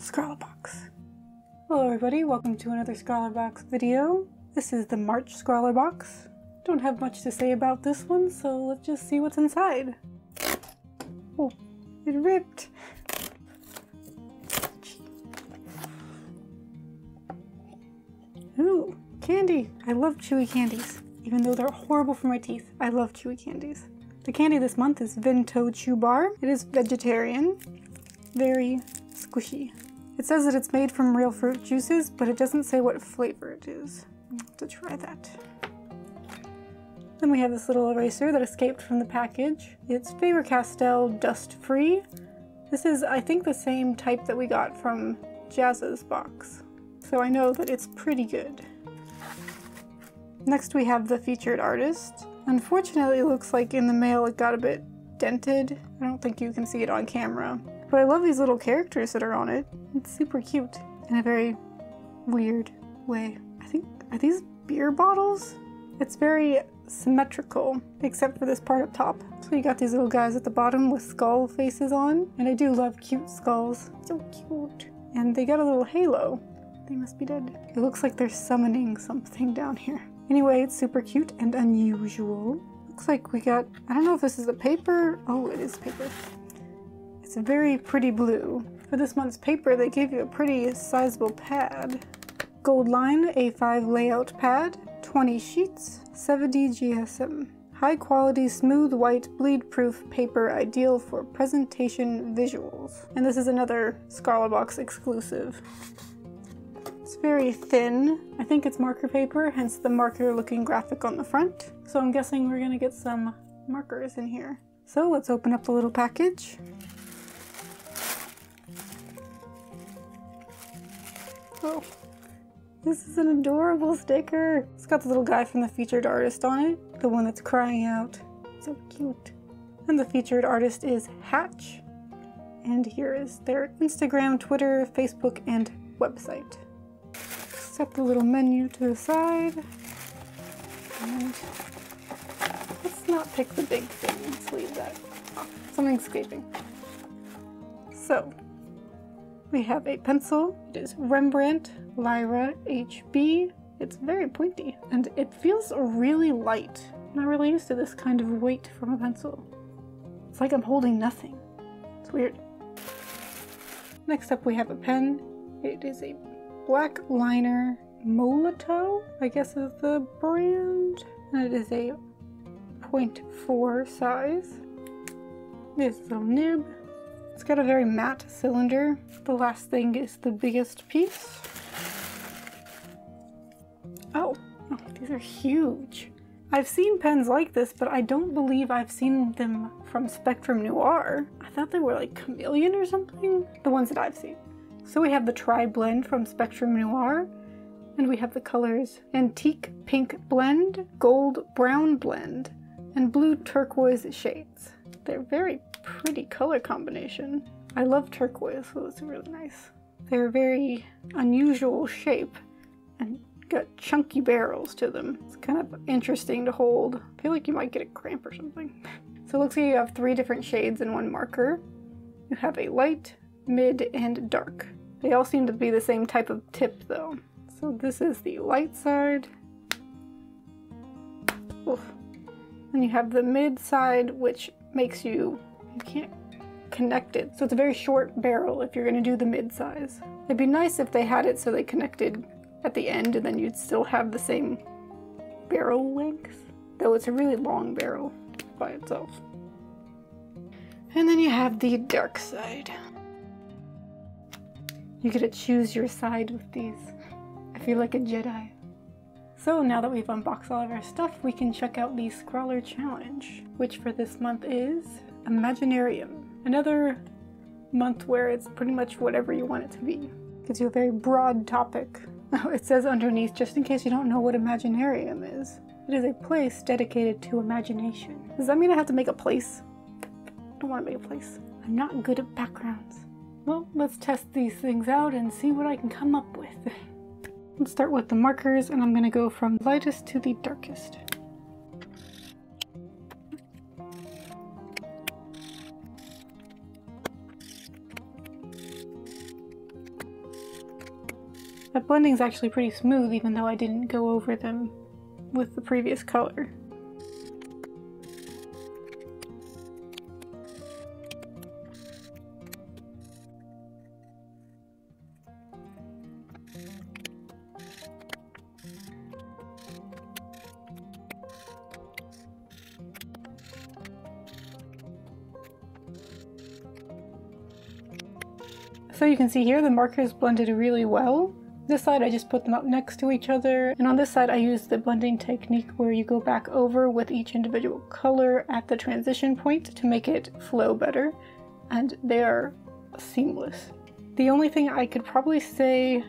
Scrawlrbox. Hello everybody, welcome to another Scrawlrbox video. This is the March Scrawlrbox. Don't have much to say about this one, so let's just see what's inside. Oh, it ripped. Ooh, candy. I love chewy candies. Even though they're horrible for my teeth, I love chewy candies. The candy this month is Vento Chew Bar. It is vegetarian, very squishy. It says that it's made from real fruit juices, but it doesn't say what flavor it is. I'll have to try that. Then we have this little eraser that escaped from the package. It's Faber-Castell Dust Free. This is, I think, the same type that we got from Jazz's box. So I know that it's pretty good. Next we have the featured artist. Unfortunately, it looks like in the mail it got a bit dented. I don't think you can see it on camera. But I love these little characters that are on it. It's super cute in a very weird way. I think, are these beer bottles? It's very symmetrical, except for this part up top. So you got these little guys at the bottom with skull faces on. And I do love cute skulls. So cute. And they got a little halo. They must be dead. It looks like they're summoning something down here. Anyway, it's super cute and unusual. Looks like we got, I don't know if this is a paper. Oh, it is paper. It's a very pretty blue. For this month's paper, they gave you a pretty sizable pad. Gold line A5 layout pad, 20 sheets, 70 GSM. High quality, smooth white, bleed-proof paper ideal for presentation visuals. And this is another Scrawlrbox exclusive. It's very thin. I think it's marker paper, hence the marker looking graphic on the front. So I'm guessing we're gonna get some markers in here. So let's open up the little package. Oh, this is an adorable sticker. It's got the little guy from the featured artist on it, the one that's crying out. So cute. And the featured artist is Hatch. And here is their Instagram, Twitter, Facebook, and website. Set the little menu to the side. And let's not pick the big thing. Let's leave that off. Something's escaping. So, we have a pencil. It is Rembrandt Lyra HB. It's very pointy and it feels really light. I'm not really used to this kind of weight from a pencil. It's like I'm holding nothing. It's weird. Next up we have a pen. It is a black liner Molotow, I guess is the brand. And it is a 0.4 size. This little nib. It's got a very matte cylinder. The last thing is the biggest piece. Oh, these are huge. I've seen pens like this, but I don't believe I've seen them from Spectrum Noir. I thought they were like Chameleon or something. The ones that I've seen. So we have the Tri-Blend from Spectrum Noir, and we have the colors Antique Pink Blend, Gold Brown Blend, and Blue Turquoise shades. They're very pretty color combination. I love turquoise, so it's really nice. They're a very unusual shape and got chunky barrels to them. It's kind of interesting to hold. I feel like you might get a cramp or something. So it looks like you have 3 different shades in one marker. You have a light, mid, and dark. They all seem to be the same type of tip though. So this is the light side. Oof. And you have the mid side, which makes you can't connect it. So it's a very short barrel if you're gonna do the mid-size. It'd be nice if they had it so they connected at the end and then you'd still have the same barrel length. Though it's a really long barrel by itself. And then you have the dark side. You get to choose your side with these. I feel like a Jedi. So now that we've unboxed all of our stuff, we can check out the Scrawler Challenge, which for this month is Imaginarium. Another month where it's pretty much whatever you want it to be. Gives you a very broad topic. It says underneath, just in case you don't know what Imaginarium is, it is a place dedicated to imagination. Does that mean I have to make a place? I don't want to make a place. I'm not good at backgrounds. Well, let's test these things out and see what I can come up with. Let's start with the markers, and I'm going to go from lightest to the darkest. That blending's actually pretty smooth even though I didn't go over them with the previous color. So you can see here the markers blended really well. This side I just put them up next to each other, and on this side I used the blending technique where you go back over with each individual color at the transition point to make it flow better, and they are seamless. The only thing I could probably say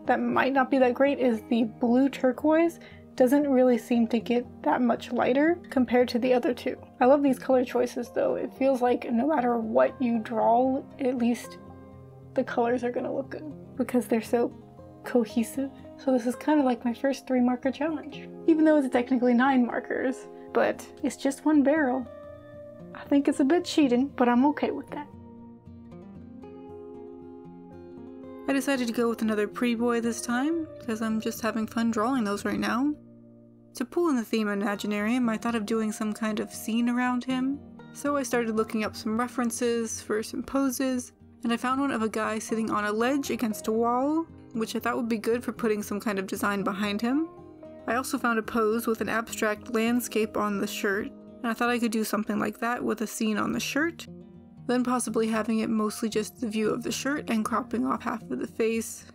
that might not be that great is the blue turquoise doesn't really seem to get that much lighter compared to the other two. I love these color choices though. It feels like no matter what you draw, at least the colors are gonna look good because they're so cohesive. So this is kind of like my first 3 marker challenge, even though it's technically 9 markers, but it's just 1 barrel. I think it's a bit cheating, but I'm okay with that. I decided to go with another pretty boy this time because I'm just having fun drawing those right now. To pull in the theme Imaginarium, I thought of doing some kind of scene around him, so I started looking up some references for some poses, and I found one of a guy sitting on a ledge against a wall, which I thought would be good for putting some kind of design behind him. I also found a pose with an abstract landscape on the shirt, and I thought I could do something like that with a scene on the shirt, then possibly having it mostly just the view of the shirt and cropping off half of the face.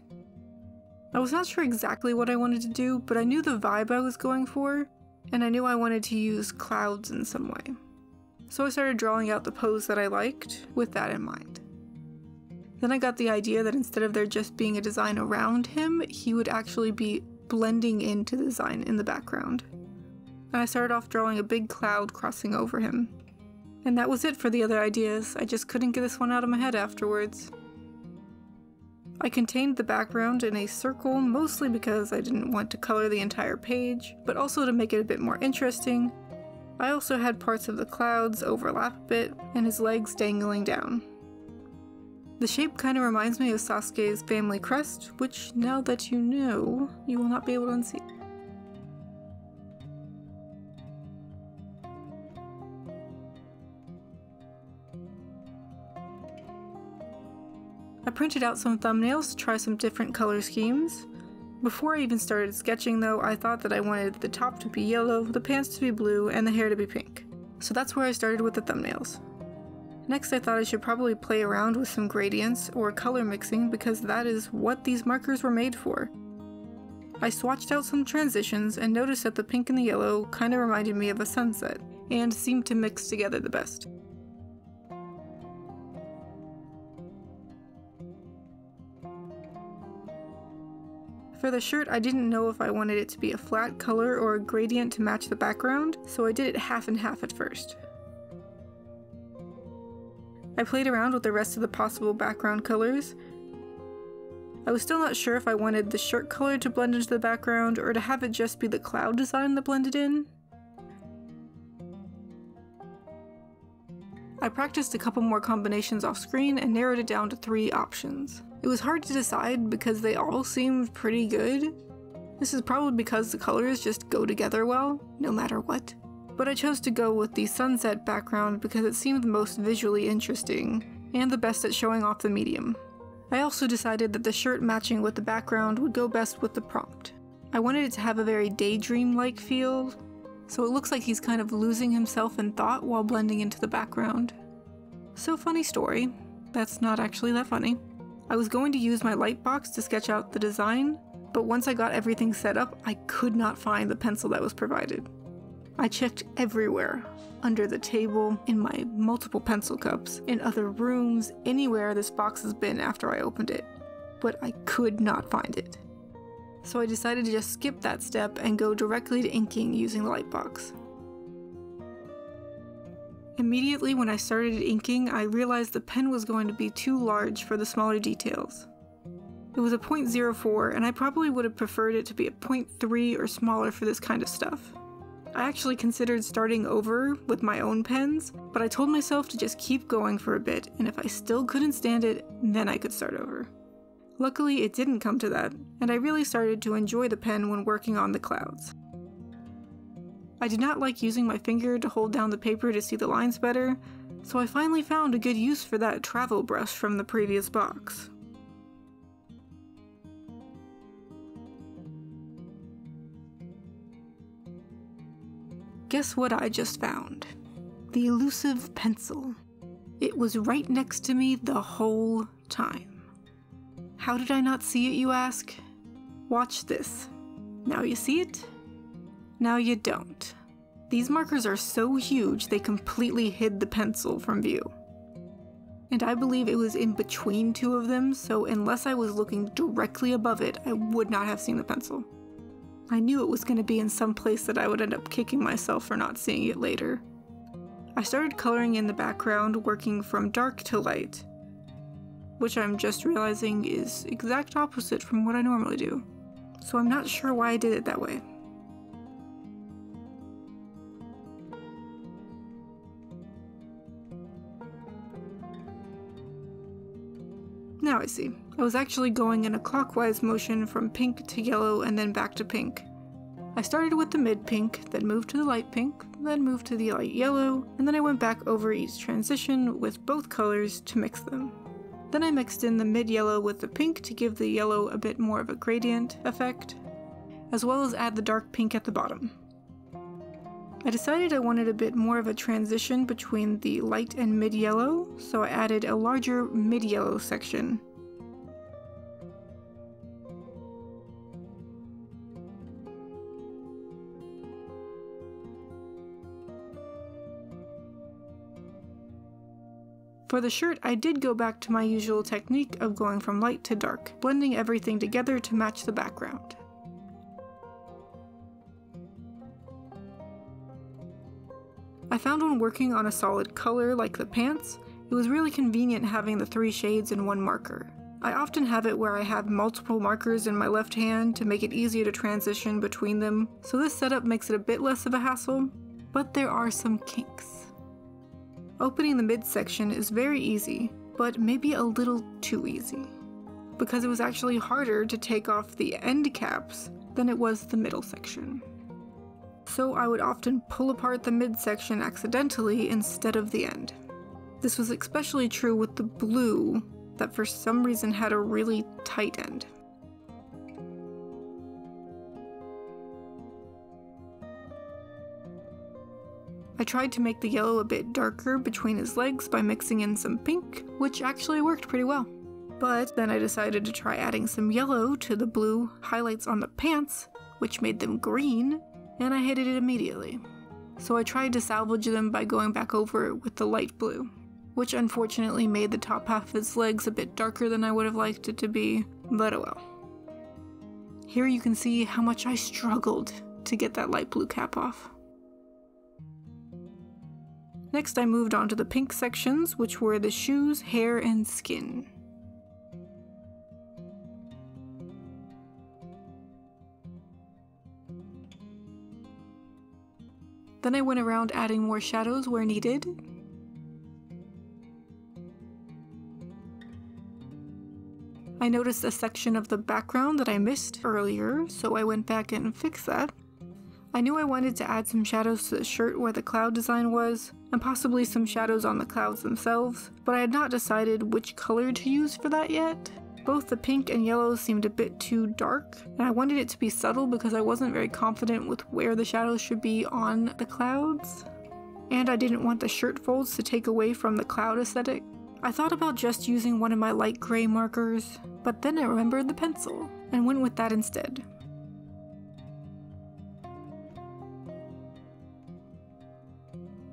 I was not sure exactly what I wanted to do, but I knew the vibe I was going for, and I knew I wanted to use clouds in some way. So I started drawing out the pose that I liked with that in mind. Then I got the idea that instead of there just being a design around him, he would actually be blending into the design in the background. And I started off drawing a big cloud crossing over him. And that was it for the other ideas. I just couldn't get this one out of my head afterwards. I contained the background in a circle mostly because I didn't want to color the entire page, but also to make it a bit more interesting. I also had parts of the clouds overlap a bit and his legs dangling down. The shape kind of reminds me of Sasuke's family crest, which, now that you know, you will not be able to unsee. I printed out some thumbnails to try some different color schemes. Before I even started sketching though, I thought that I wanted the top to be yellow, the pants to be blue, and the hair to be pink. So that's where I started with the thumbnails. Next, I thought I should probably play around with some gradients or color mixing because that is what these markers were made for. I swatched out some transitions and noticed that the pink and the yellow kind of reminded me of a sunset and seemed to mix together the best. For the shirt, I didn't know if I wanted it to be a flat color or a gradient to match the background, so I did it half and half at first. I played around with the rest of the possible background colors. I was still not sure if I wanted the shirt color to blend into the background or to have it just be the cloud design that blended in. I practiced a couple more combinations off screen and narrowed it down to 3 options. It was hard to decide because they all seemed pretty good. This is probably because the colors just go together well, no matter what. But I chose to go with the sunset background because it seemed the most visually interesting, and the best at showing off the medium. I also decided that the shirt matching with the background would go best with the prompt. I wanted it to have a very daydream-like feel, so it looks like he's kind of losing himself in thought while blending into the background. So funny story, that's not actually that funny. I was going to use my light box to sketch out the design, but once I got everything set up, I could not find the pencil that was provided. I checked everywhere, under the table, in my multiple pencil cups, in other rooms, anywhere this box has been after I opened it, but I could not find it. So I decided to just skip that step and go directly to inking using the light box. Immediately when I started inking, I realized the pen was going to be too large for the smaller details. It was a 0.04, and I probably would have preferred it to be a 0.3 or smaller for this kind of stuff. I actually considered starting over with my own pens, but I told myself to just keep going for a bit, and if I still couldn't stand it, then I could start over. Luckily, it didn't come to that, and I really started to enjoy the pen when working on the clouds. I did not like using my finger to hold down the paper to see the lines better, so I finally found a good use for that travel brush from the previous box. Guess what I just found? The elusive pencil. It was right next to me the whole time. How did I not see it, you ask? Watch this. Now you see it? Now you don't. These markers are so huge they completely hid the pencil from view. And I believe it was in between two of them, so unless I was looking directly above it, I would not have seen the pencil. I knew it was going to be in some place that I would end up kicking myself for not seeing it later. I started coloring in the background, working from dark to light, which I'm just realizing is exact opposite from what I normally do. So I'm not sure why I did it that way. Now I see. I was actually going in a clockwise motion from pink to yellow and then back to pink. I started with the mid pink, then moved to the light pink, then moved to the light yellow, and then I went back over each transition with both colors to mix them. Then I mixed in the mid yellow with the pink to give the yellow a bit more of a gradient effect, as well as add the dark pink at the bottom. I decided I wanted a bit more of a transition between the light and mid yellow, so I added a larger mid yellow section. For the shirt, I did go back to my usual technique of going from light to dark, blending everything together to match the background. I found when working on a solid color like the pants, it was really convenient having the 3 shades in one marker. I often have it where I have multiple markers in my left hand to make it easier to transition between them, so this setup makes it a bit less of a hassle, but there are some kinks. Opening the midsection is very easy, but maybe a little too easy, because it was actually harder to take off the end caps than it was the middle section. So I would often pull apart the midsection accidentally instead of the end. This was especially true with the blue, that for some reason had a really tight end. I tried to make the yellow a bit darker between his legs by mixing in some pink, which actually worked pretty well. But then I decided to try adding some yellow to the blue highlights on the pants, which made them green, and I hated it immediately. So I tried to salvage them by going back over it with the light blue, which unfortunately made the top half of his legs a bit darker than I would have liked it to be, but oh well. Here you can see how much I struggled to get that light blue cap off. Next I moved on to the pink sections, which were the shoes, hair, and skin. Then I went around adding more shadows where needed. I noticed a section of the background that I missed earlier, so I went back and fixed that. I knew I wanted to add some shadows to the shirt where the cloud design was, and possibly some shadows on the clouds themselves, but I had not decided which color to use for that yet. Both the pink and yellow seemed a bit too dark, and I wanted it to be subtle because I wasn't very confident with where the shadows should be on the clouds. And I didn't want the shirt folds to take away from the cloud aesthetic. I thought about just using one of my light gray markers, but then I remembered the pencil, and went with that instead.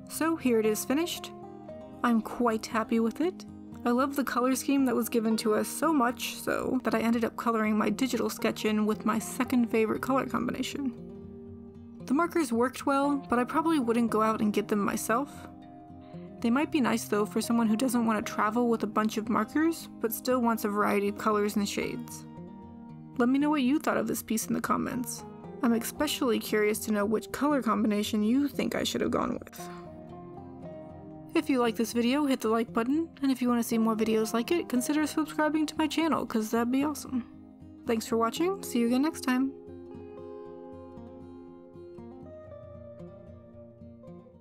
So here it is finished. I'm quite happy with it. I love the color scheme that was given to us so much so that I ended up coloring my digital sketch in with my second favorite color combination. The markers worked well, but I probably wouldn't go out and get them myself. They might be nice though for someone who doesn't want to travel with a bunch of markers, but still wants a variety of colors and shades. Let me know what you thought of this piece in the comments. I'm especially curious to know which color combination you think I should have gone with. If you like this video, hit the like button, and if you want to see more videos like it, consider subscribing to my channel, cause that'd be awesome. Thanks for watching, see you again next time.